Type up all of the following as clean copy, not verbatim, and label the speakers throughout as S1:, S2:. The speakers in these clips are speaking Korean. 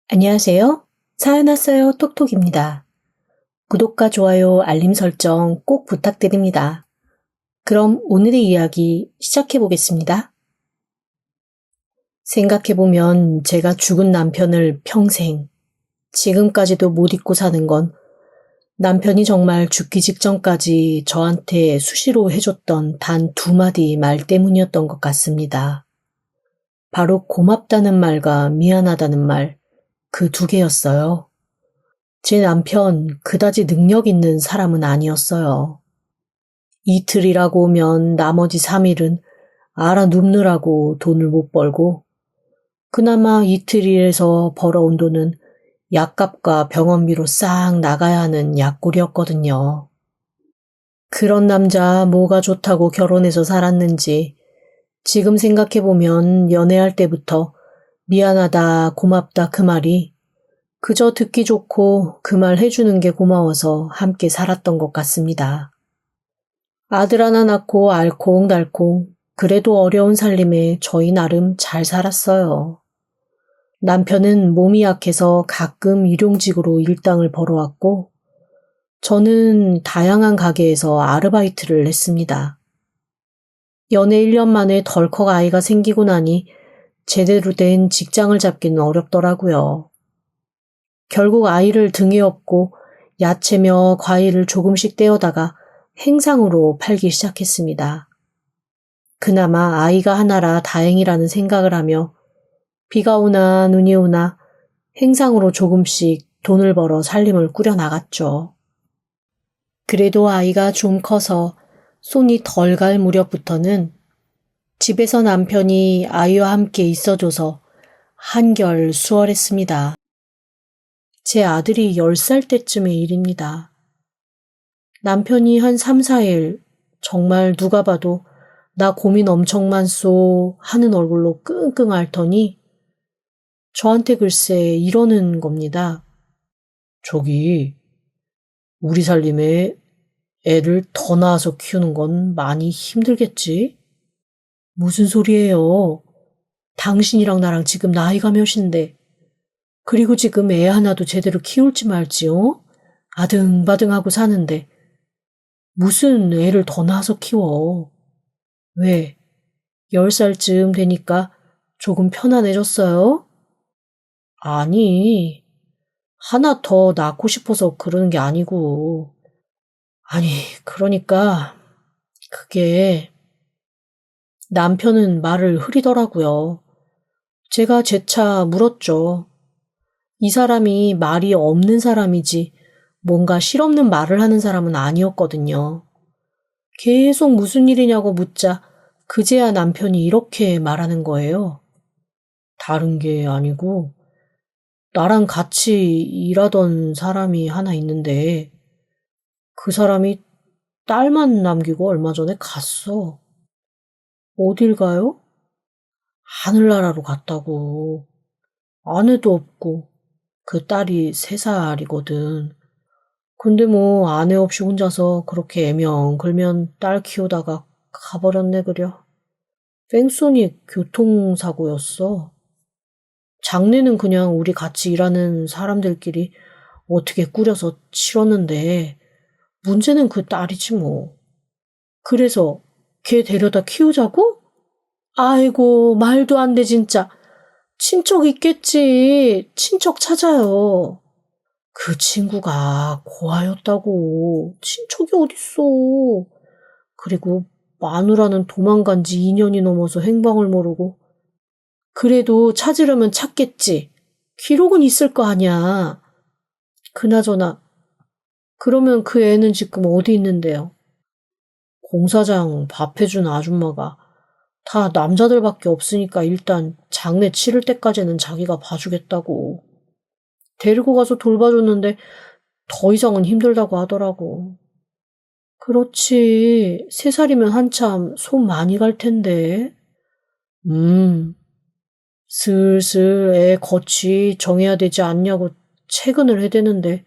S1: 안녕하세요. 사연 왔어요. 톡톡입니다. 구독과 좋아요, 알림 설정 꼭 부탁드립니다. 그럼 오늘의 이야기 시작해 보겠습니다. 생각해보면 제가 죽은 남편을 평생, 지금까지도 못 잊고 사는 건 남편이 정말 죽기 직전까지 저한테 수시로 해줬던 단 2마디 말 때문이었던 것 같습니다. 바로 고맙다는 말과 미안하다는 말, 그 2개였어요. 제 남편 그다지 능력 있는 사람은 아니었어요. 이틀이라고 오면 나머지 3일은 알아 눕느라고 돈을 못 벌고 그나마 이틀 일해서 벌어온 돈은 약값과 병원비로 싹 나가야 하는 약골이었거든요. 그런 남자 뭐가 좋다고 결혼해서 살았는지 지금 생각해보면 연애할 때부터 미안하다, 고맙다 그 말이 그저 듣기 좋고 그 말 해주는 게 고마워서 함께 살았던 것 같습니다. 아들 하나 낳고 알콩달콩 그래도 어려운 살림에 저희 나름 잘 살았어요. 남편은 몸이 약해서 가끔 일용직으로 일당을 벌어왔고 저는 다양한 가게에서 아르바이트를 했습니다. 연애 1년 만에 덜컥 아이가 생기고 나니 제대로 된 직장을 잡기는 어렵더라고요. 결국 아이를 등에 업고 야채며 과일을 조금씩 떼어다가 행상으로 팔기 시작했습니다. 그나마 아이가 하나라 다행이라는 생각을 하며 비가 오나 눈이 오나 행상으로 조금씩 돈을 벌어 살림을 꾸려나갔죠. 그래도 아이가 좀 커서 손이 덜 갈 무렵부터는 집에서 남편이 아이와 함께 있어줘서 한결 수월했습니다. 제 아들이 10살 때쯤의 일입니다. 남편이 한 3, 4일 정말 누가 봐도 나 고민 엄청 많소 하는 얼굴로 끙끙 앓더니 저한테 글쎄 이러는 겁니다. 저기 우리 살림에 애를 더 낳아서 키우는 건 많이 힘들겠지? 무슨 소리예요? 당신이랑 나랑 지금 나이가 몇인데 그리고 지금 애 하나도 제대로 키울지 말지, 아등바등하고 사는데 무슨 애를 더 낳아서 키워. 왜? 10살쯤 되니까 조금 편안해졌어요? 아니, 하나 더 낳고 싶어서 그러는 게 아니고. 아니, 그러니까 그게 남편은 말을 흐리더라고요. 제가 재차 물었죠. 이 사람이 말이 없는 사람이지 뭔가 실없는 말을 하는 사람은 아니었거든요. 계속 무슨 일이냐고 묻자 그제야 남편이 이렇게 말하는 거예요. 다른 게 아니고 나랑 같이 일하던 사람이 하나 있는데 그 사람이 딸만 남기고 얼마 전에 갔어. 어딜 가요? 하늘나라로 갔다고. 아내도 없고 그 딸이 3살이거든. 근데 뭐 아내 없이 혼자서 그렇게 애명글면 딸 키우다가 가버렸네 그려. 뺑소니 교통사고였어. 장례는 그냥 우리 같이 일하는 사람들끼리 어떻게 꾸려서 치렀는데 문제는 그 딸이지 뭐. 그래서 걔 데려다 키우자고? 아이고 말도 안 돼 진짜. 친척 있겠지. 친척 찾아요. 그 친구가 고아였다고. 친척이 어딨어. 그리고 마누라는 도망간 지 2년이 넘어서 행방을 모르고. 그래도 찾으려면 찾겠지. 기록은 있을 거 아니야. 그나저나 그러면 그 애는 지금 어디 있는데요? 공사장 밥 해준 아줌마가 다 남자들밖에 없으니까 일단 장례 치를 때까지는 자기가 봐주겠다고. 데리고 가서 돌봐줬는데 더 이상은 힘들다고 하더라고. 그렇지. 3살이면 한참 손 많이 갈 텐데. 슬슬 애 거취 정해야 되지 않냐고 채근을 해대는데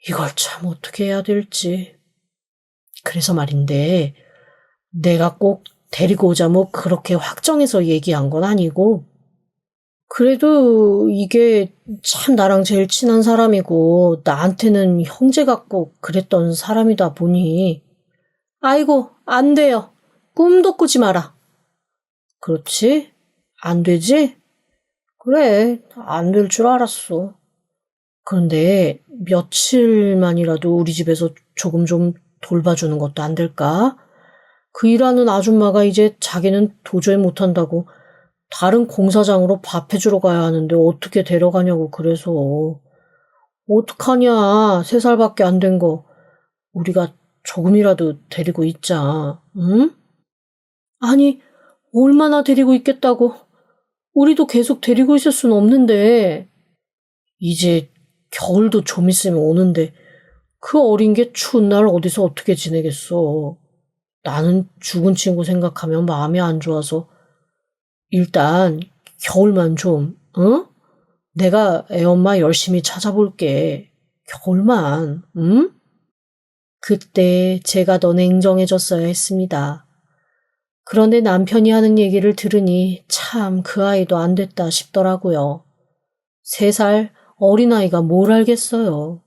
S1: 이걸 참 어떻게 해야 될지. 그래서 말인데 내가 꼭 데리고 오자 뭐 그렇게 확정해서 얘기한 건 아니고 그래도 이게 참 나랑 제일 친한 사람이고 나한테는 형제 같고 그랬던 사람이다 보니 아이고 안 돼요. 꿈도 꾸지 마라. 그렇지? 안 되지? 그래, 안 될 줄 알았어. 그런데 며칠만이라도 우리 집에서 조금 좀 돌봐주는 것도 안 될까? 그 일하는 아줌마가 이제 자기는 도저히 못한다고 다른 공사장으로 밥 해주러 가야 하는데 어떻게 데려가냐고 그래서. 어떡하냐, 3살밖에 안 된 거. 우리가 조금이라도 데리고 있자, 응? 아니, 얼마나 데리고 있겠다고. 우리도 계속 데리고 있을 순 없는데. 이제 겨울도 좀 있으면 오는데 그 어린 게 추운 날 어디서 어떻게 지내겠어. 나는 죽은 친구 생각하면 마음이 안 좋아서 일단 겨울만 좀, 응? 내가 애엄마 열심히 찾아볼게. 겨울만, 응? 그때 제가 더 냉정해졌어야 했습니다. 그런데 남편이 하는 얘기를 들으니 참 그 아이도 안 됐다 싶더라고요. 3살 어린아이가 뭘 알겠어요.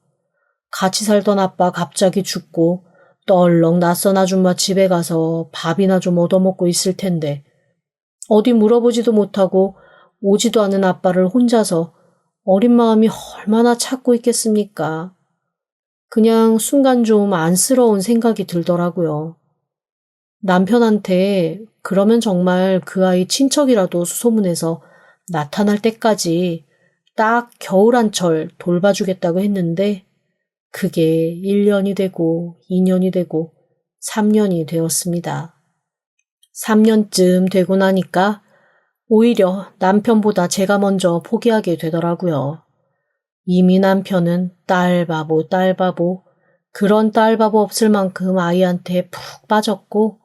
S1: 같이 살던 아빠 갑자기 죽고 떨렁 낯선 아줌마 집에 가서 밥이나 좀 얻어먹고 있을 텐데 어디 물어보지도 못하고 오지도 않은 아빠를 혼자서 어린 마음이 얼마나 찾고 있겠습니까? 그냥 순간 좀 안쓰러운 생각이 들더라고요. 남편한테 그러면 정말 그 아이 친척이라도 수소문해서 나타날 때까지 딱 겨울 한철 돌봐주겠다고 했는데 그게 1년이 되고 2년이 되고 3년이 되었습니다. 3년쯤 되고 나니까 오히려 남편보다 제가 먼저 포기하게 되더라고요. 이미 남편은 딸 바보 그런 딸 바보 없을 만큼 아이한테 푹 빠졌고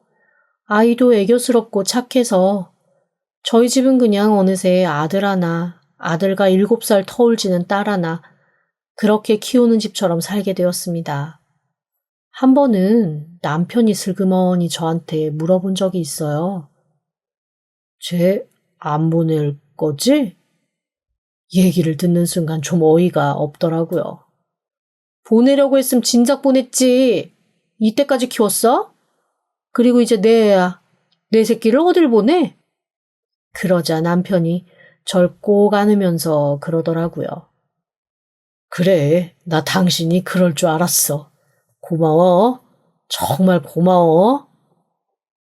S1: 아이도 애교스럽고 착해서 저희 집은 그냥 어느새 아들 하나, 아들과 7살 터울지는 딸 하나 그렇게 키우는 집처럼 살게 되었습니다. 한 번은 남편이 슬그머니 저한테 물어본 적이 있어요. 쟤 안 보낼 거지? 얘기를 듣는 순간 좀 어이가 없더라고요. 보내려고 했으면 진작 보냈지. 이때까지 키웠어? 그리고 이제 내 애야. 내 새끼를 어딜 보내? 그러자 남편이 절 꼭 안으면서 그러더라고요. 그래, 나 당신이 그럴 줄 알았어. 고마워. 정말 고마워.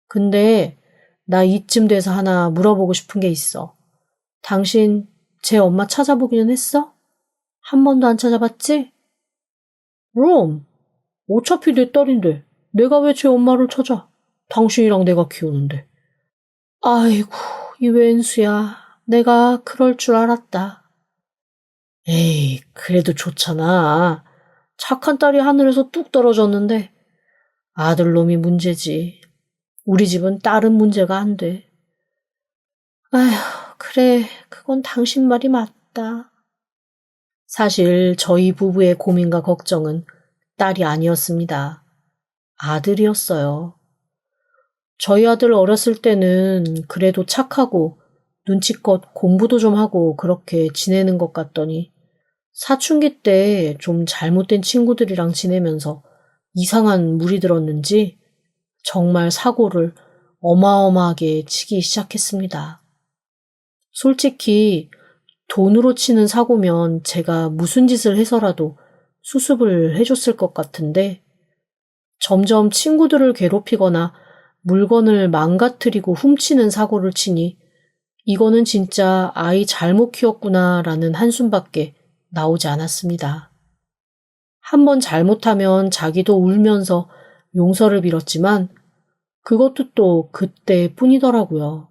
S1: 근데 나 이쯤 돼서 하나 물어보고 싶은 게 있어. 당신 제 엄마 찾아보기는 했어? 한 번도 안 찾아봤지? 그럼 어차피 내 딸인데 내가 왜 제 엄마를 찾아? 당신이랑 내가 키우는데. 아이고, 이 웬수야. 내가 그럴 줄 알았다. 에이, 그래도 좋잖아. 착한 딸이 하늘에서 뚝 떨어졌는데 아들놈이 문제지. 우리 집은 딸은 문제가 안 돼. 아휴, 그래, 그건 당신 말이 맞다. 사실 저희 부부의 고민과 걱정은 딸이 아니었습니다. 아들이었어요. 저희 아들 어렸을 때는 그래도 착하고 눈치껏 공부도 좀 하고 그렇게 지내는 것 같더니 사춘기 때 좀 잘못된 친구들이랑 지내면서 이상한 물이 들었는지 정말 사고를 어마어마하게 치기 시작했습니다. 솔직히 돈으로 치는 사고면 제가 무슨 짓을 해서라도 수습을 해줬을 것 같은데 점점 친구들을 괴롭히거나 물건을 망가뜨리고 훔치는 사고를 치니 이거는 진짜 아이 잘못 키웠구나라는 한숨밖에 나오지 않았습니다. 한 번 잘못하면 자기도 울면서 용서를 빌었지만 그것도 또 그때뿐이더라고요.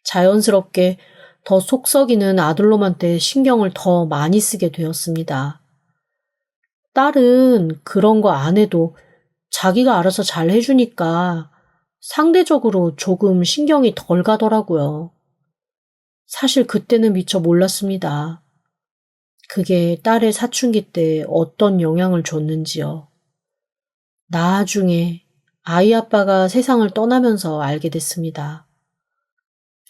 S1: 자연스럽게 더 속 썩이는 아들놈한테 신경을 더 많이 쓰게 되었습니다. 딸은 그런 거 안 해도 자기가 알아서 잘 해주니까 상대적으로 조금 신경이 덜 가더라고요. 사실 그때는 미처 몰랐습니다. 그게 딸의 사춘기 때 어떤 영향을 줬는지요. 나중에 아이 아빠가 세상을 떠나면서 알게 됐습니다.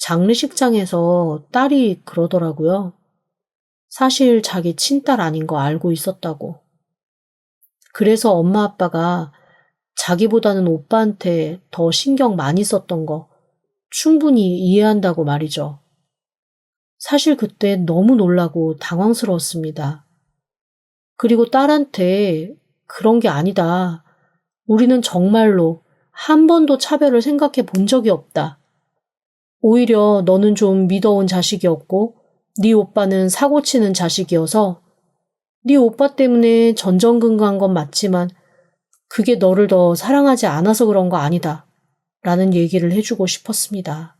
S1: 장례식장에서 딸이 그러더라고요. 사실 자기 친딸 아닌 거 알고 있었다고. 그래서 엄마 아빠가 자기보다는 오빠한테 더 신경 많이 썼던 거 충분히 이해한다고 말이죠. 사실 그때 너무 놀라고 당황스러웠습니다. 그리고 딸한테 그런 게 아니다. 우리는 정말로 한 번도 차별을 생각해 본 적이 없다. 오히려 너는 좀 믿어온 자식이었고 네 오빠는 사고치는 자식이어서 네 오빠 때문에 전전긍긍한 건 맞지만 그게 너를 더 사랑하지 않아서 그런 거 아니다. 라는 얘기를 해주고 싶었습니다.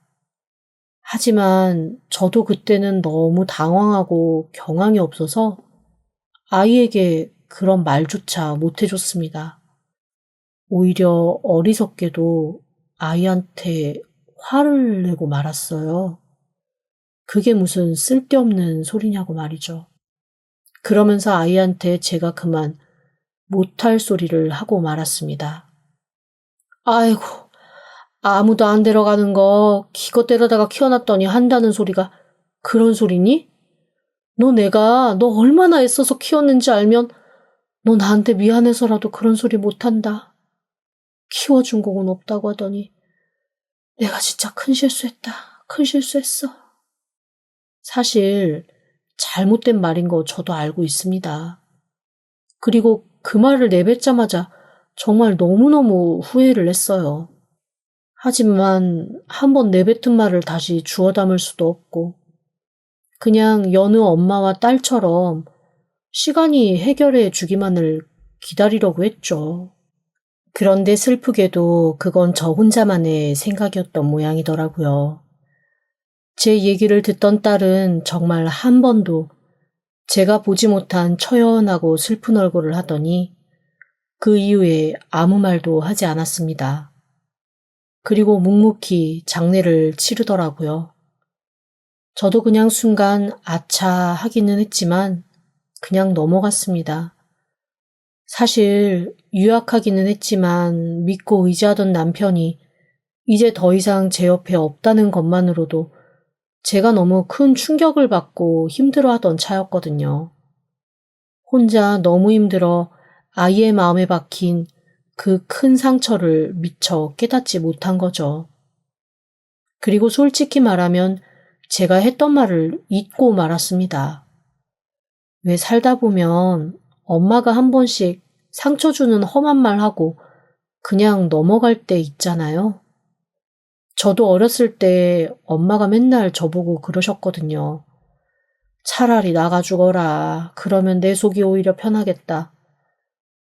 S1: 하지만 저도 그때는 너무 당황하고 경황이 없어서 아이에게 그런 말조차 못 해줬습니다. 오히려 어리석게도 아이한테 화를 내고 말았어요. 그게 무슨 쓸데없는 소리냐고 말이죠. 그러면서 아이한테 제가 그만 못할 소리를 하고 말았습니다. 아이고, 아무도 안 데려가는 거 기껏 데려다가 키워놨더니 한다는 소리가 그런 소리니? 내가 너 얼마나 애써서 키웠는지 알면 너 나한테 미안해서라도 그런 소리 못한다. 키워준 곡은 없다고 하더니 내가 진짜 큰 실수했다. 큰 실수했어. 사실 잘못된 말인 거 저도 알고 있습니다. 그리고 그 말을 내뱉자마자 정말 너무너무 후회를 했어요. 하지만 한번 내뱉은 말을 다시 주워 담을 수도 없고 그냥 여느 엄마와 딸처럼 시간이 해결해 주기만을 기다리려고 했죠. 그런데 슬프게도 그건 저 혼자만의 생각이었던 모양이더라고요. 제 얘기를 듣던 딸은 정말 한 번도 제가 보지 못한 처연하고 슬픈 얼굴을 하더니 그 이후에 아무 말도 하지 않았습니다. 그리고 묵묵히 장례를 치르더라고요. 저도 그냥 순간 아차 하기는 했지만 그냥 넘어갔습니다. 사실 유약하기는 했지만 믿고 의지하던 남편이 이제 더 이상 제 옆에 없다는 것만으로도 제가 너무 큰 충격을 받고 힘들어하던 차였거든요. 혼자 너무 힘들어 아이의 마음에 박힌 그 큰 상처를 미처 깨닫지 못한 거죠. 그리고 솔직히 말하면 제가 했던 말을 잊고 말았습니다. 왜 살다 보면 엄마가 한 번씩 상처 주는 험한 말 하고 그냥 넘어갈 때 있잖아요. 저도 어렸을 때 엄마가 맨날 저보고 그러셨거든요. 차라리 나가 죽어라. 그러면 내 속이 오히려 편하겠다.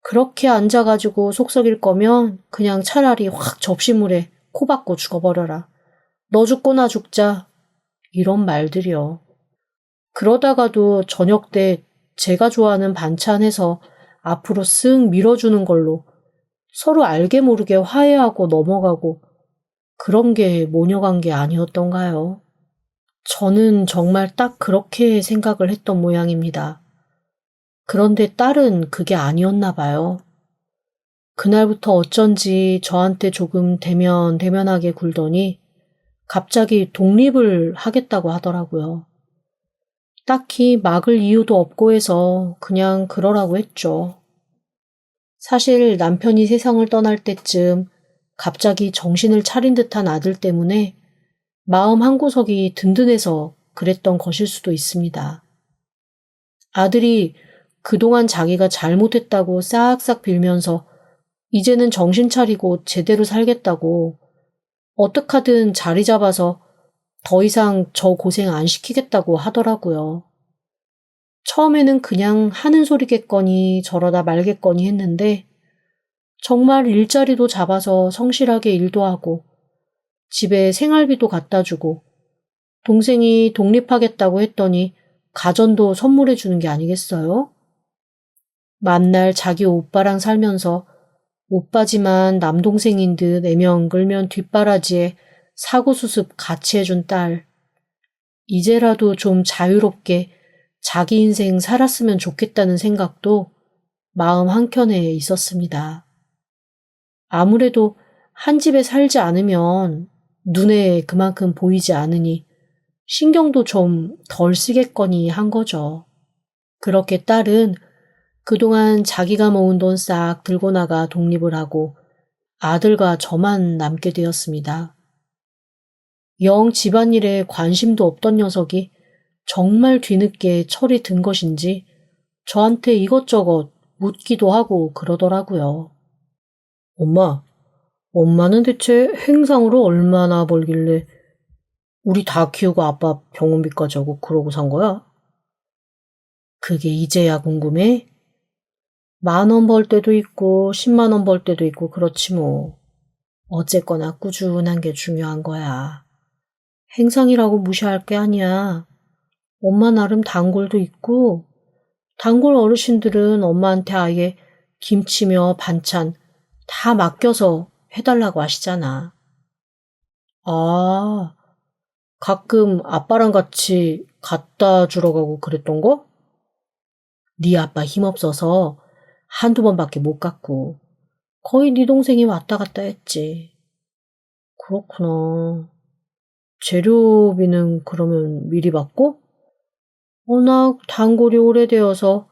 S1: 그렇게 앉아가지고 속 썩일 거면 그냥 차라리 확 접시물에 코 박고 죽어버려라. 너 죽고 나 죽자. 이런 말들이요. 그러다가도 저녁 때 제가 좋아하는 반찬 해서 앞으로 쓱 밀어주는 걸로 서로 알게 모르게 화해하고 넘어가고 그런 게 모녀관계 아니었던가요? 저는 정말 딱 그렇게 생각을 했던 모양입니다. 그런데 딸은 그게 아니었나 봐요. 그날부터 어쩐지 저한테 조금 대면하게 굴더니 갑자기 독립을 하겠다고 하더라고요. 딱히 막을 이유도 없고 해서 그냥 그러라고 했죠. 사실 남편이 세상을 떠날 때쯤 갑자기 정신을 차린 듯한 아들 때문에 마음 한구석이 든든해서 그랬던 것일 수도 있습니다. 아들이 그동안 자기가 잘못했다고 싹싹 빌면서 이제는 정신 차리고 제대로 살겠다고 어떡하든 자리 잡아서 더 이상 저 고생 안 시키겠다고 하더라고요. 처음에는 그냥 하는 소리겠거니 저러다 말겠거니 했는데 정말 일자리도 잡아서 성실하게 일도 하고 집에 생활비도 갖다 주고 동생이 독립하겠다고 했더니 가전도 선물해 주는 게 아니겠어요? 만날 자기 오빠랑 살면서 오빠지만 남동생인 듯 애명 끌면 뒷바라지에 사고수습 같이 해준 딸. 이제라도 좀 자유롭게 자기 인생 살았으면 좋겠다는 생각도 마음 한켠에 있었습니다. 아무래도 한 집에 살지 않으면 눈에 그만큼 보이지 않으니 신경도 좀 덜 쓰겠거니 한 거죠. 그렇게 딸은 그동안 자기가 모은 돈 싹 들고 나가 독립을 하고 아들과 저만 남게 되었습니다. 영 집안일에 관심도 없던 녀석이 정말 뒤늦게 철이 든 것인지 저한테 이것저것 묻기도 하고 그러더라고요. 엄마는 대체 행상으로 얼마나 벌길래 우리 다 키우고 아빠 병원비까지 하고 그러고 산 거야? 그게 이제야 궁금해? 10,000원 벌 때도 있고 10만 원 벌 때도 있고 그렇지 뭐. 어쨌거나 꾸준한 게 중요한 거야. 행상이라고 무시할 게 아니야. 엄마 나름 단골도 있고 단골 어르신들은 엄마한테 아예 김치며 반찬 다 맡겨서 해달라고 하시잖아. 아, 가끔 아빠랑 같이 갖다 주러 가고 그랬던 거? 네 아빠 힘없어서 한두 번밖에 못 갔고 거의 네 동생이 왔다 갔다 했지. 그렇구나. 재료비는 그러면 미리 받고? 워낙 단골이 오래되어서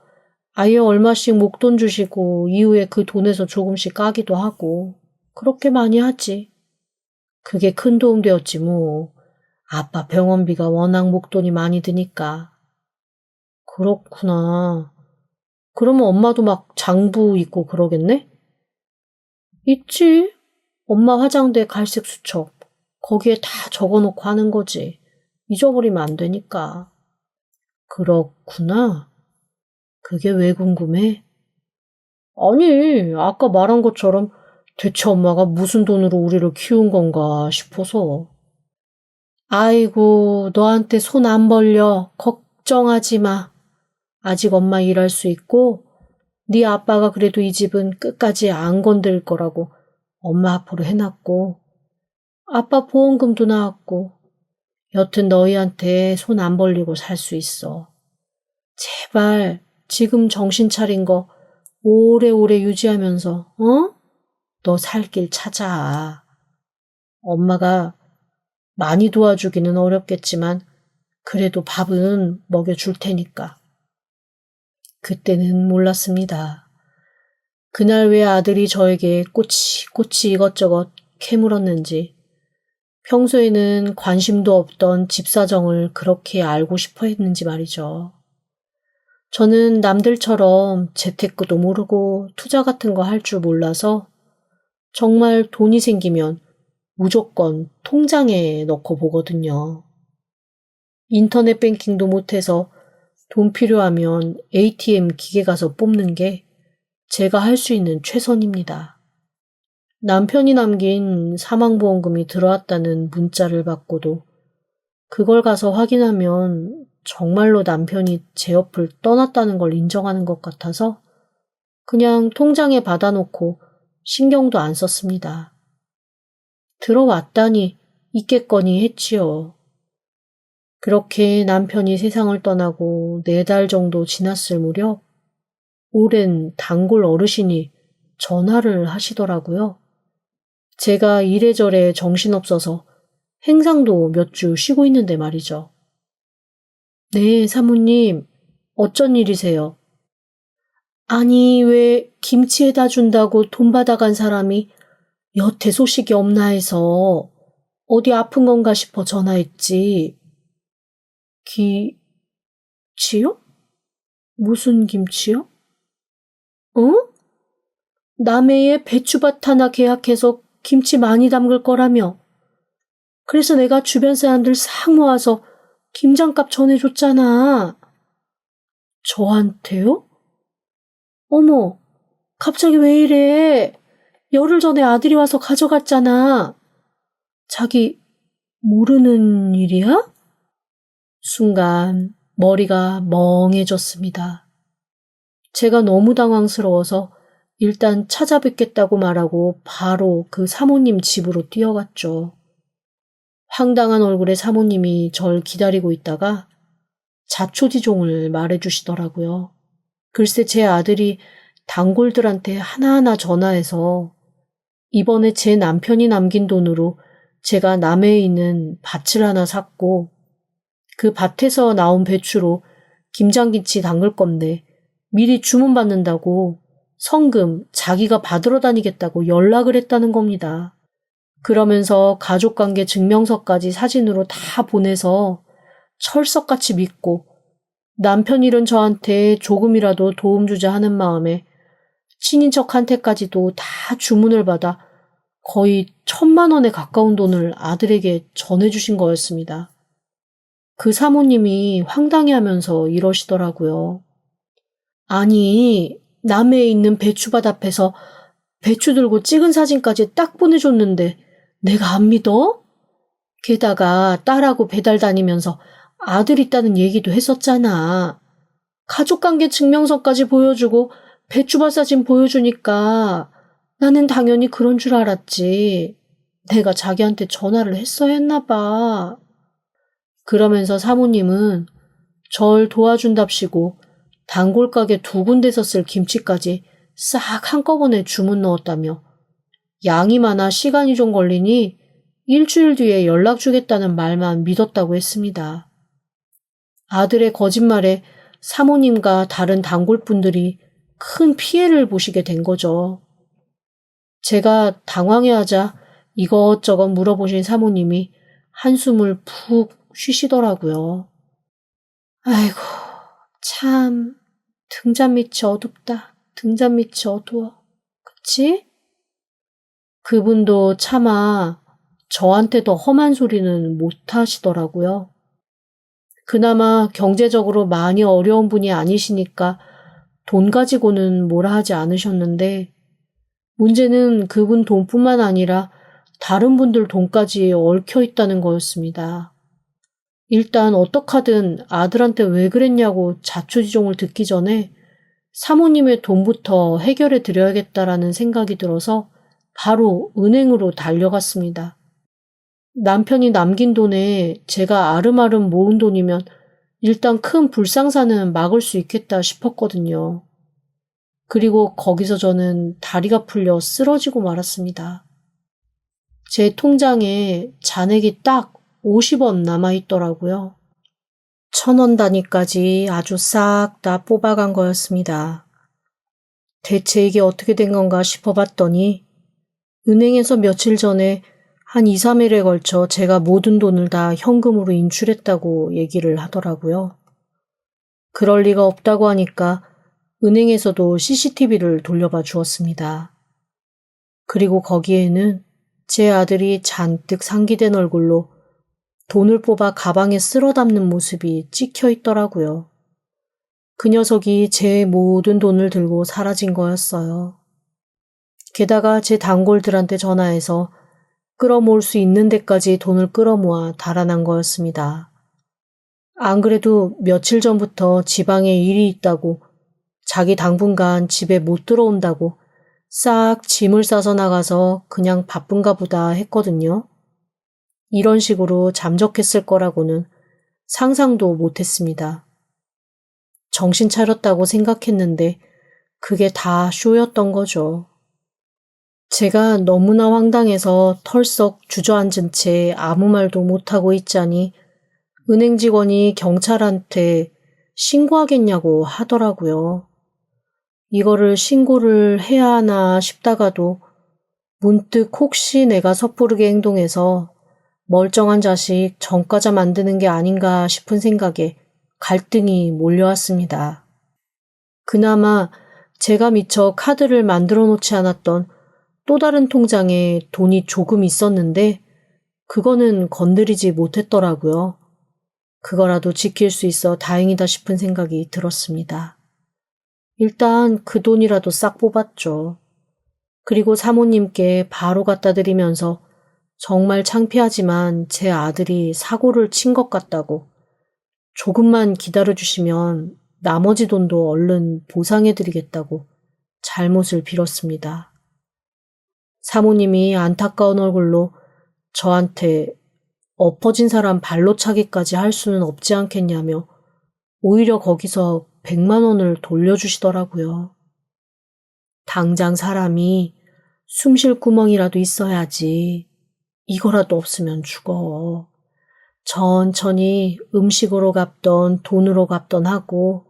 S1: 아예 얼마씩 목돈 주시고 이후에 그 돈에서 조금씩 까기도 하고 그렇게 많이 하지. 그게 큰 도움 되었지 뭐. 아빠 병원비가 워낙 목돈이 많이 드니까. 그렇구나. 그러면 엄마도 막 장부 있고 그러겠네? 있지. 엄마 화장대 갈색 수첩. 거기에 다 적어놓고 하는 거지. 잊어버리면 안 되니까. 그렇구나. 그게 왜 궁금해? 아니, 아까 말한 것처럼 대체 엄마가 무슨 돈으로 우리를 키운 건가 싶어서. 아이고, 너한테 손 안 벌려. 걱정하지 마. 아직 엄마 일할 수 있고 네 아빠가 그래도 이 집은 끝까지 안 건들 거라고 엄마 앞으로 해놨고 아빠 보험금도 나왔고 여튼 너희한테 손 안 벌리고 살 수 있어. 제발 지금 정신 차린 거 오래오래 유지하면서 너 살 길 찾아. 엄마가 많이 도와주기는 어렵겠지만 그래도 밥은 먹여줄 테니까. 그때는 몰랐습니다. 그날 왜 아들이 저에게 꼬치꼬치 이것저것 캐물었는지, 평소에는 관심도 없던 집 사정을 그렇게 알고 싶어 했는지 말이죠. 저는 남들처럼 재테크도 모르고 투자 같은 거 할 줄 몰라서 정말 돈이 생기면 무조건 통장에 넣고 보거든요. 인터넷 뱅킹도 못해서 돈 필요하면 ATM 기계 가서 뽑는 게 제가 할 수 있는 최선입니다. 남편이 남긴 사망보험금이 들어왔다는 문자를 받고도 그걸 가서 확인하면 정말로 남편이 제 옆을 떠났다는 걸 인정하는 것 같아서 그냥 통장에 받아놓고 신경도 안 썼습니다. 들어왔다니 있겠거니 했지요. 그렇게 남편이 세상을 떠나고 4달 정도 지났을 무렵 오랜 단골 어르신이 전화를 하시더라고요. 제가 이래저래 정신없어서 행상도 몇 주 쉬고 있는데 말이죠. 네, 사모님. 어쩐 일이세요? 아니, 왜 김치에다 준다고 돈 받아간 사람이 여태 소식이 없나 해서 어디 아픈 건가 싶어 전화했지. 김치요? 무슨 김치요? 남해에 배추밭 하나 계약해서 김치 많이 담글 거라며. 그래서 내가 주변 사람들 싹 모아서 김장값 전해줬잖아. 저한테요? 어머, 갑자기 왜 이래? 열흘 전에 아들이 와서 가져갔잖아. 자기 모르는 일이야? 순간 머리가 멍해졌습니다. 제가 너무 당황스러워서 일단 찾아뵙겠다고 말하고 바로 그 사모님 집으로 뛰어갔죠. 황당한 얼굴의 사모님이 절 기다리고 있다가 자초지종을 말해주시더라고요. 글쎄 제 아들이 단골들한테 하나하나 전화해서 이번에 제 남편이 남긴 돈으로 제가 남해에 있는 밭을 하나 샀고 그 밭에서 나온 배추로 김장김치 담글 건데 미리 주문받는다고 성금 자기가 받으러 다니겠다고 연락을 했다는 겁니다. 그러면서 가족관계 증명서까지 사진으로 다 보내서 철석같이 믿고 남편 일은 저한테 조금이라도 도움 주자 하는 마음에 친인척한테까지도 다 주문을 받아 거의 1,000만 원에 가까운 돈을 아들에게 전해주신 거였습니다. 그 사모님이 황당해하면서 이러시더라고요. 아니, 남해에 있는 배추밭 앞에서 배추 들고 찍은 사진까지 딱 보내줬는데 내가 안 믿어? 게다가 딸하고 배달 다니면서 아들 있다는 얘기도 했었잖아. 가족관계 증명서까지 보여주고 배추밭 사진 보여주니까 나는 당연히 그런 줄 알았지. 내가 자기한테 전화를 했어야 했나 봐. 그러면서 사모님은 절 도와준답시고 단골 가게 2군데서 쓸 김치까지 싹 한꺼번에 주문 넣었다며 양이 많아 시간이 좀 걸리니 일주일 뒤에 연락 주겠다는 말만 믿었다고 했습니다. 아들의 거짓말에 사모님과 다른 단골분들이 큰 피해를 보시게 된 거죠. 제가 당황해하자 이것저것 물어보신 사모님이 한숨을 푹 쉬시더라고요. 아이고, 참 등잔 밑이 어둡다. 등잔 밑이 어두워. 그치? 그분도 차마 저한테 더 험한 소리는 못 하시더라고요. 그나마 경제적으로 많이 어려운 분이 아니시니까 돈 가지고는 뭐라 하지 않으셨는데 문제는 그분 돈뿐만 아니라 다른 분들 돈까지 얽혀 있다는 거였습니다. 일단 어떡하든 아들한테 왜 그랬냐고 자초지종을 듣기 전에 사모님의 돈부터 해결해 드려야겠다라는 생각이 들어서 바로 은행으로 달려갔습니다. 남편이 남긴 돈에 제가 아름아름 모은 돈이면 일단 큰 불상사는 막을 수 있겠다 싶었거든요. 그리고 거기서 저는 다리가 풀려 쓰러지고 말았습니다. 제 통장에 잔액이 딱 50원 남아있더라고요. 1,000원 단위까지 아주 싹 다 뽑아간 거였습니다. 대체 이게 어떻게 된 건가 싶어봤더니 은행에서 며칠 전에 한 2, 3일에 걸쳐 제가 모든 돈을 다 현금으로 인출했다고 얘기를 하더라고요. 그럴 리가 없다고 하니까 은행에서도 CCTV를 돌려봐 주었습니다. 그리고 거기에는 제 아들이 잔뜩 상기된 얼굴로 돈을 뽑아 가방에 쓸어 담는 모습이 찍혀 있더라고요. 그 녀석이 제 모든 돈을 들고 사라진 거였어요. 게다가 제 단골들한테 전화해서 끌어모을 수 있는 데까지 돈을 끌어모아 달아난 거였습니다. 안 그래도 며칠 전부터 지방에 일이 있다고 자기 당분간 집에 못 들어온다고 싹 짐을 싸서 나가서 그냥 바쁜가 보다 했거든요. 이런 식으로 잠적했을 거라고는 상상도 못했습니다. 정신 차렸다고 생각했는데 그게 다 쇼였던 거죠. 제가 너무나 황당해서 털썩 주저앉은 채 아무 말도 못하고 있자니 은행 직원이 경찰한테 신고하겠냐고 하더라고요. 이거를 신고를 해야 하나 싶다가도 문득 혹시 내가 섣부르게 행동해서 멀쩡한 자식 전과자 만드는 게 아닌가 싶은 생각에 갈등이 몰려왔습니다. 그나마 제가 미처 카드를 만들어 놓지 않았던 또 다른 통장에 돈이 조금 있었는데 그거는 건드리지 못했더라고요. 그거라도 지킬 수 있어 다행이다 싶은 생각이 들었습니다. 일단 그 돈이라도 싹 뽑았죠. 그리고 사모님께 바로 갖다 드리면서 정말 창피하지만 제 아들이 사고를 친 것 같다고 조금만 기다려주시면 나머지 돈도 얼른 보상해드리겠다고 잘못을 빌었습니다. 사모님이 안타까운 얼굴로 저한테 엎어진 사람 발로 차기까지 할 수는 없지 않겠냐며 오히려 거기서 100만 원을 돌려주시더라고요. 당장 사람이 숨 쉴 구멍이라도 있어야지. 이거라도 없으면 죽어. 천천히 음식으로 갚던 돈으로 갚던 하고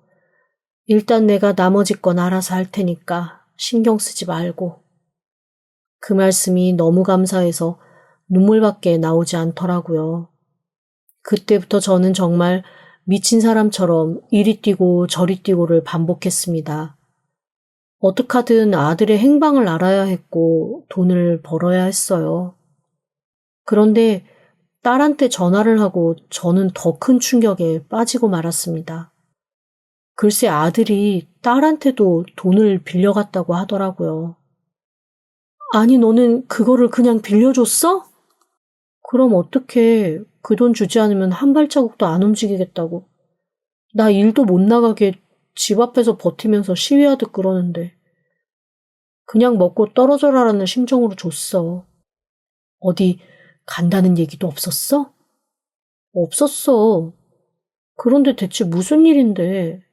S1: 일단 내가 나머지 건 알아서 할 테니까 신경 쓰지 말고. 그 말씀이 너무 감사해서 눈물밖에 나오지 않더라고요. 그때부터 저는 정말 미친 사람처럼 이리 뛰고 저리 뛰고를 반복했습니다. 어떡하든 아들의 행방을 알아야 했고 돈을 벌어야 했어요. 그런데 딸한테 전화를 하고 저는 더 큰 충격에 빠지고 말았습니다. 글쎄 아들이 딸한테도 돈을 빌려갔다고 하더라고요. 아니 너는 그거를 그냥 빌려줬어? 그럼 어떡해. 그 돈 주지 않으면 한 발자국도 안 움직이겠다고. 나 일도 못 나가게 집 앞에서 버티면서 시위하듯 그러는데. 그냥 먹고 떨어져라라는 심정으로 줬어. 어디 간다는 얘기도 없었어? 없었어. 그런데 대체 무슨 일인데.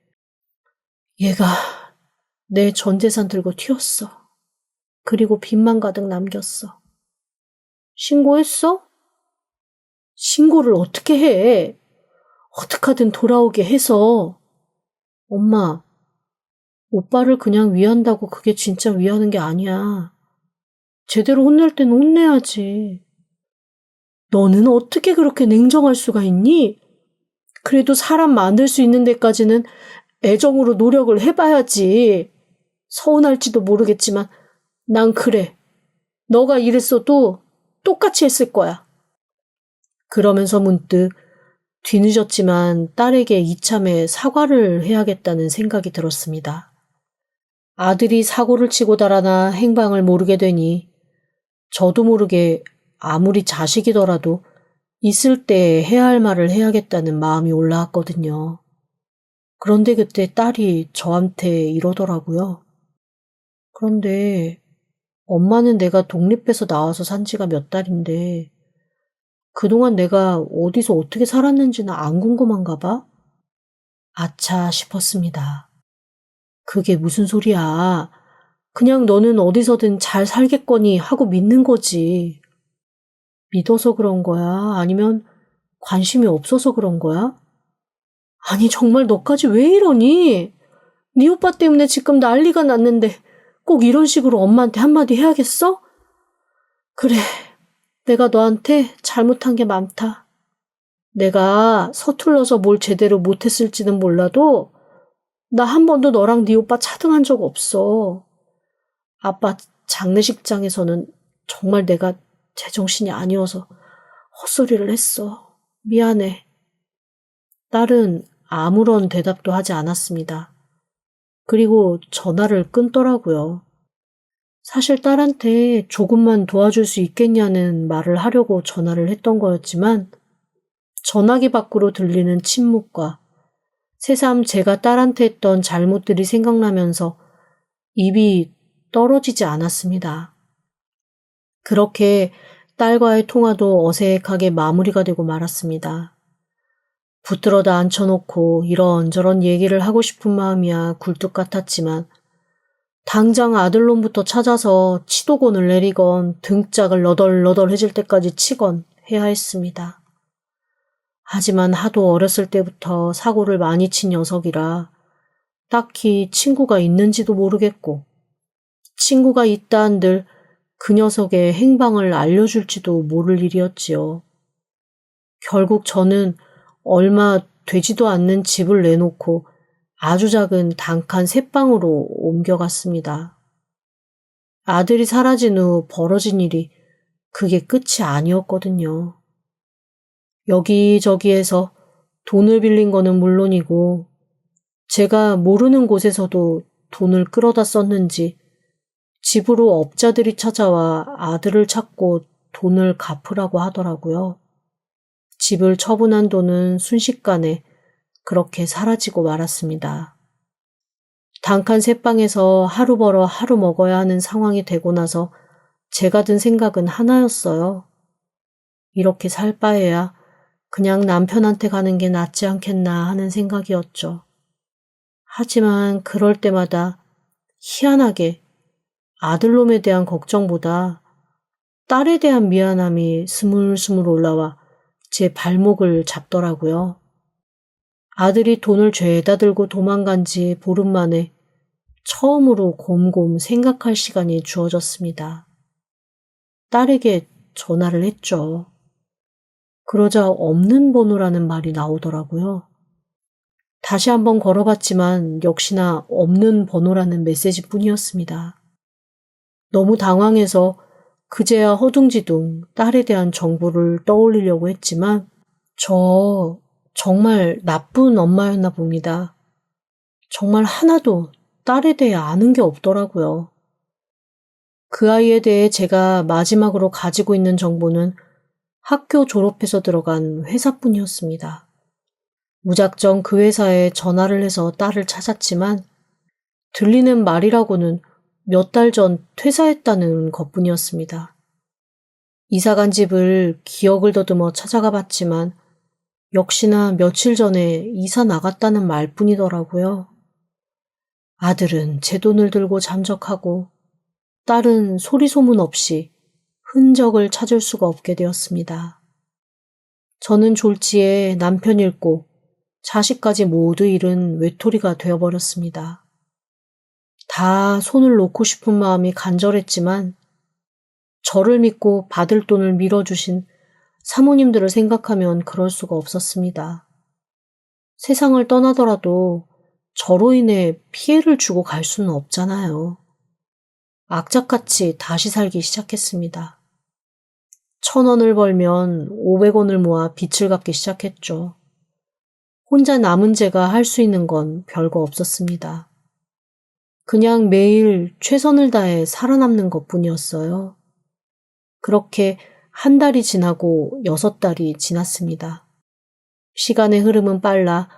S1: 얘가 내 전 재산 들고 튀었어. 그리고 빚만 가득 남겼어. 신고했어? 신고를 어떻게 해? 어떡하든 돌아오게 해서. 엄마, 오빠를 그냥 위한다고 그게 진짜 위하는 게 아니야. 제대로 혼낼 때는 혼내야지. 너는 어떻게 그렇게 냉정할 수가 있니? 그래도 사람 만들 수 있는 데까지는 애정으로 노력을 해봐야지. 서운할지도 모르겠지만 난 그래. 너가 이랬어도 똑같이 했을 거야. 그러면서 문득 뒤늦었지만 딸에게 이참에 사과를 해야겠다는 생각이 들었습니다. 아들이 사고를 치고 달아나 행방을 모르게 되니 저도 모르게 아무리 자식이더라도 있을 때 해야 할 말을 해야겠다는 마음이 올라왔거든요. 그런데 그때 딸이 저한테 이러더라고요. 그런데 엄마는 내가 독립해서 나와서 산 지가 몇 달인데 그동안 내가 어디서 어떻게 살았는지는 안 궁금한가 봐? 아차 싶었습니다. 그게 무슨 소리야. 그냥 너는 어디서든 잘 살겠거니 하고 믿는 거지. 믿어서 그런 거야? 아니면 관심이 없어서 그런 거야? 아니 정말 너까지 왜 이러니? 네 오빠 때문에 지금 난리가 났는데 꼭 이런 식으로 엄마한테 한마디 해야겠어? 그래, 내가 너한테 잘못한 게 많다. 내가 서툴러서 뭘 제대로 못했을지는 몰라도 나 한 번도 너랑 네 오빠 차등한 적 없어. 아빠 장례식장에서는 정말 내가 제정신이 아니어서 헛소리를 했어. 미안해. 딸은 아무런 대답도 하지 않았습니다. 그리고 전화를 끊더라고요. 사실 딸한테 조금만 도와줄 수 있겠냐는 말을 하려고 전화를 했던 거였지만 전화기 밖으로 들리는 침묵과 새삼 제가 딸한테 했던 잘못들이 생각나면서 입이 떨어지지 않았습니다. 그렇게 딸과의 통화도 어색하게 마무리가 되고 말았습니다. 붙들어다 앉혀놓고 이런저런 얘기를 하고 싶은 마음이야 굴뚝 같았지만 당장 아들놈부터 찾아서 치도곤을 내리건 등짝을 너덜너덜해질 때까지 치건 해야 했습니다. 하지만 하도 어렸을 때부터 사고를 많이 친 녀석이라 딱히 친구가 있는지도 모르겠고 친구가 있다 한들 그 녀석의 행방을 알려줄지도 모를 일이었지요. 결국 저는 얼마 되지도 않는 집을 내놓고 아주 작은 단칸 셋방으로 옮겨갔습니다. 아들이 사라진 후 벌어진 일이 그게 끝이 아니었거든요. 여기저기에서 돈을 빌린 거는 물론이고 제가 모르는 곳에서도 돈을 끌어다 썼는지 집으로 업자들이 찾아와 아들을 찾고 돈을 갚으라고 하더라고요. 집을 처분한 돈은 순식간에 그렇게 사라지고 말았습니다. 단칸 셋방에서 하루 벌어 하루 먹어야 하는 상황이 되고 나서 제가 든 생각은 하나였어요. 이렇게 살 바에야 그냥 남편한테 가는 게 낫지 않겠나 하는 생각이었죠. 하지만 그럴 때마다 희한하게 아들놈에 대한 걱정보다 딸에 대한 미안함이 스물스물 올라와 제 발목을 잡더라고요. 아들이 돈을 죄다 들고 도망간 지 보름 만에 처음으로 곰곰 생각할 시간이 주어졌습니다. 딸에게 전화를 했죠. 그러자 없는 번호라는 말이 나오더라고요. 다시 한번 걸어봤지만 역시나 없는 번호라는 메시지뿐이었습니다. 너무 당황해서 그제야 허둥지둥 딸에 대한 정보를 떠올리려고 했지만 저 정말 나쁜 엄마였나 봅니다. 정말 하나도 딸에 대해 아는 게 없더라고요. 그 아이에 대해 제가 마지막으로 가지고 있는 정보는 학교 졸업해서 들어간 회사뿐이었습니다. 무작정 그 회사에 전화를 해서 딸을 찾았지만 들리는 말이라고는 몇 달 전 퇴사했다는 것뿐이었습니다. 이사간 집을 기억을 더듬어 찾아가 봤지만 역시나 며칠 전에 이사 나갔다는 말뿐이더라고요. 아들은 제 돈을 들고 잠적하고 딸은 소리 소문 없이 흔적을 찾을 수가 없게 되었습니다. 저는 졸지에 남편 잃고 자식까지 모두 잃은 외톨이가 되어버렸습니다. 다 손을 놓고 싶은 마음이 간절했지만 저를 믿고 받을 돈을 밀어주신 사모님들을 생각하면 그럴 수가 없었습니다. 세상을 떠나더라도 저로 인해 피해를 주고 갈 수는 없잖아요. 악착같이 다시 살기 시작했습니다. 1,000원을 벌면 500원을 모아 빚을 갚기 시작했죠. 혼자 남은 제가 할 수 있는 건 별거 없었습니다. 그냥 매일 최선을 다해 살아남는 것뿐이었어요. 그렇게 한 달이 지나고 6달이 지났습니다. 시간의 흐름은 빨라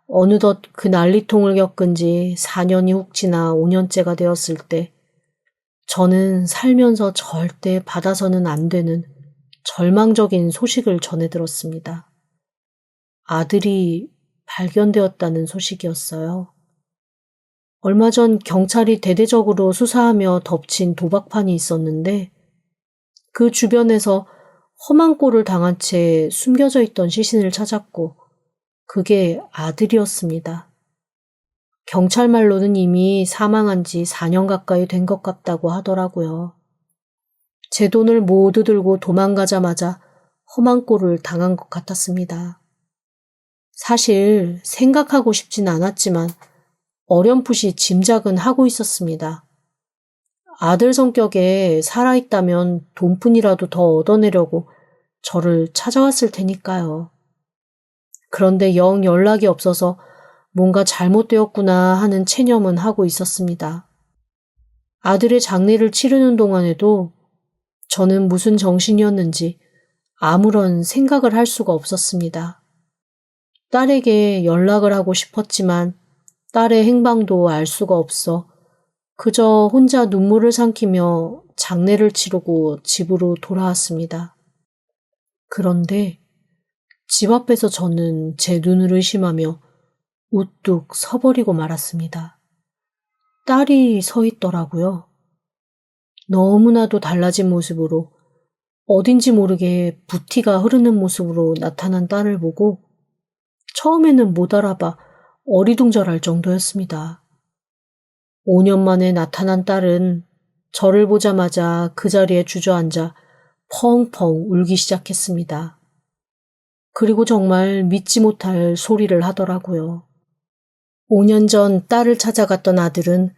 S1: 어느덧 그 난리통을 겪은 지 4년이 훅 지나 5년째가 되었을 때 저는 살면서 절대 받아서는 안 되는 절망적인 소식을 전해 들었습니다. 아들이 발견되었다는 소식이었어요. 얼마 전 경찰이 대대적으로 수사하며 덮친 도박판이 있었는데 그 주변에서 험한 꼴을 당한 채 숨겨져 있던 시신을 찾았고 그게 아들이었습니다. 경찰 말로는 이미 사망한 지 4년 가까이 된 것 같다고 하더라고요. 제 돈을 모두 들고 도망가자마자 험한 꼴을 당한 것 같았습니다. 사실 생각하고 싶진 않았지만 어렴풋이 짐작은 하고 있었습니다. 아들 성격에 살아있다면 돈뿐이라도 더 얻어내려고 저를 찾아왔을 테니까요. 그런데 영 연락이 없어서 뭔가 잘못되었구나 하는 체념은 하고 있었습니다. 아들의 장례를 치르는 동안에도 저는 무슨 정신이었는지 아무런 생각을 할 수가 없었습니다. 딸에게 연락을 하고 싶었지만 딸의 행방도 알 수가 없어 그저 혼자 눈물을 삼키며 장례를 치르고 집으로 돌아왔습니다. 그런데 집 앞에서 저는 제 눈을 의심하며 우뚝 서버리고 말았습니다. 딸이 서 있더라고요. 너무나도 달라진 모습으로 어딘지 모르게 부티가 흐르는 모습으로 나타난 딸을 보고 처음에는 못 알아봐 어리둥절할 정도였습니다. 5년 만에 나타난 딸은 저를 보자마자 그 자리에 주저앉아 펑펑 울기 시작했습니다. 그리고 정말 믿지 못할 소리를 하더라고요. 5년 전 딸을 찾아갔던 아들은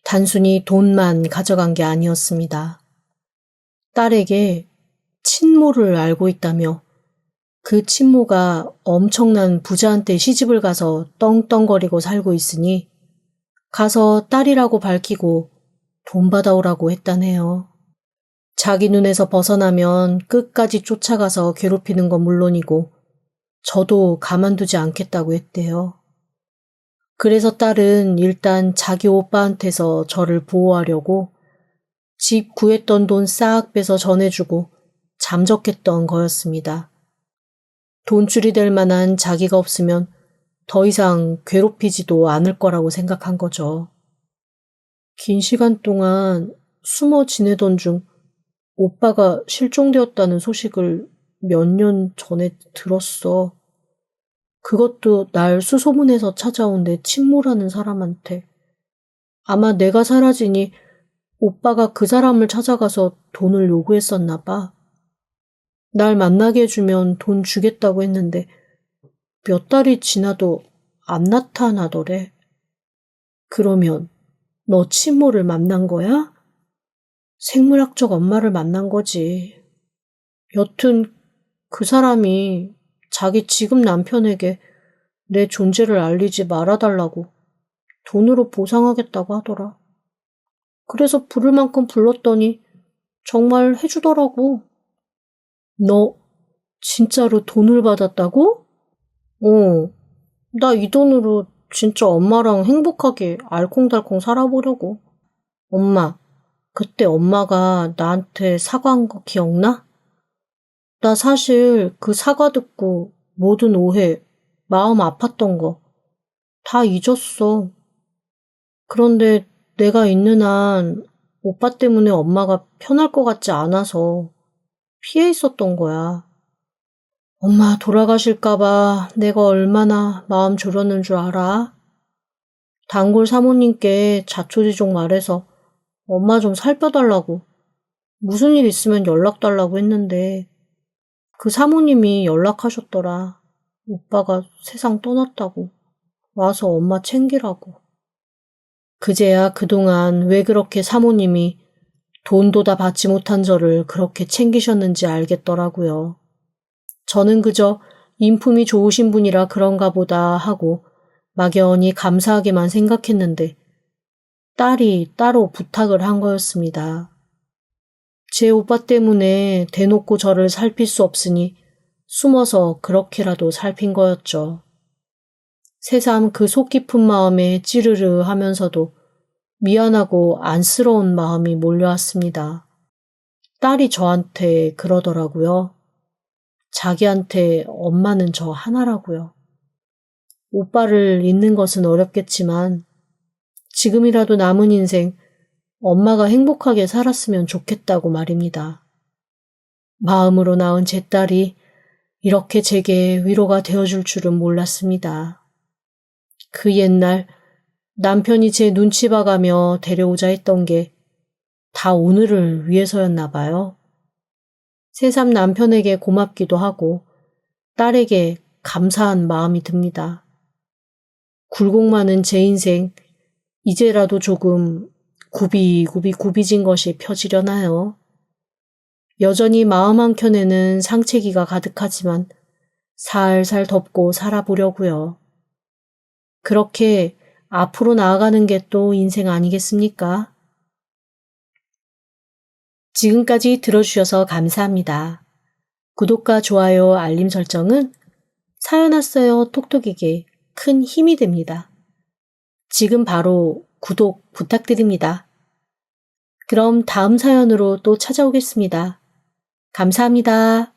S1: 단순히 돈만 가져간 게 아니었습니다. 딸에게 친모를 알고 있다며 그 친모가 엄청난 부자한테 시집을 가서 떵떵거리고 살고 있으니 가서 딸이라고 밝히고 돈 받아오라고 했다네요. 자기 눈에서 벗어나면 끝까지 쫓아가서 괴롭히는 건 물론이고 저도 가만두지 않겠다고 했대요. 그래서 딸은 일단 자기 오빠한테서 저를 보호하려고 집 구했던 돈 싹 빼서 전해주고 잠적했던 거였습니다. 돈줄이 될 만한 자기가 없으면 더 이상 괴롭히지도 않을 거라고 생각한 거죠. 긴 시간 동안 숨어 지내던 중 오빠가 실종되었다는 소식을 몇 년 전에 들었어. 그것도 날 수소문해서 찾아온 내 친모라는 사람한테. 아마 내가 사라지니 오빠가 그 사람을 찾아가서 돈을 요구했었나 봐. 날 만나게 해주면 돈 주겠다고 했는데 몇 달이 지나도 안 나타나더래. 그러면 너 친모를 만난 거야? 생물학적 엄마를 만난 거지. 여튼 그 사람이 자기 지금 남편에게 내 존재를 알리지 말아달라고 돈으로 보상하겠다고 하더라. 그래서 부를 만큼 불렀더니 정말 해주더라고. 너 진짜로 돈을 받았다고? 나 이 돈으로 진짜 엄마랑 행복하게 알콩달콩 살아보려고. 엄마, 그때 엄마가 나한테 사과한 거 기억나? 나 사실 그 사과 듣고 모든 오해, 마음 아팠던 거 다 잊었어. 그런데 내가 있는 한 오빠 때문에 엄마가 편할 것 같지 않아서 피해 있었던 거야. 엄마 돌아가실까봐 내가 얼마나 마음 졸였는 줄 알아? 단골 사모님께 자초지종 말해서 엄마 좀 살펴달라고 무슨 일 있으면 연락 달라고 했는데 그 사모님이 연락하셨더라. 오빠가 세상 떠났다고. 와서 엄마 챙기라고. 그제야 그동안 왜 그렇게 사모님이 돈도 다 받지 못한 저를 그렇게 챙기셨는지 알겠더라고요. 저는 그저 인품이 좋으신 분이라 그런가 보다 하고 막연히 감사하게만 생각했는데 딸이 따로 부탁을 한 거였습니다. 제 오빠 때문에 대놓고 저를 살필 수 없으니 숨어서 그렇게라도 살핀 거였죠. 새삼 그 속 깊은 마음에 찌르르 하면서도 미안하고 안쓰러운 마음이 몰려왔습니다. 딸이 저한테 그러더라고요. 자기한테 엄마는 저 하나라고요. 오빠를 잊는 것은 어렵겠지만 지금이라도 남은 인생 엄마가 행복하게 살았으면 좋겠다고 말입니다. 마음으로 낳은 제 딸이 이렇게 제게 위로가 되어줄 줄은 몰랐습니다. 그 옛날 남편이 제 눈치 봐가며 데려오자 했던 게 다 오늘을 위해서였나 봐요. 새삼 남편에게 고맙기도 하고 딸에게 감사한 마음이 듭니다. 굴곡 많은 제 인생, 이제라도 조금 굽이굽이 굽이진 것이 펴지려나요? 여전히 마음 한켠에는 상체기가 가득하지만 살살 덮고 살아보려고요. 그렇게 앞으로 나아가는 게 또 인생 아니겠습니까? 지금까지 들어주셔서 감사합니다. 구독과 좋아요, 알림 설정은 사연 왔어요 톡톡에게 큰 힘이 됩니다. 지금 바로 구독 부탁드립니다. 그럼 다음 사연으로 또 찾아오겠습니다. 감사합니다.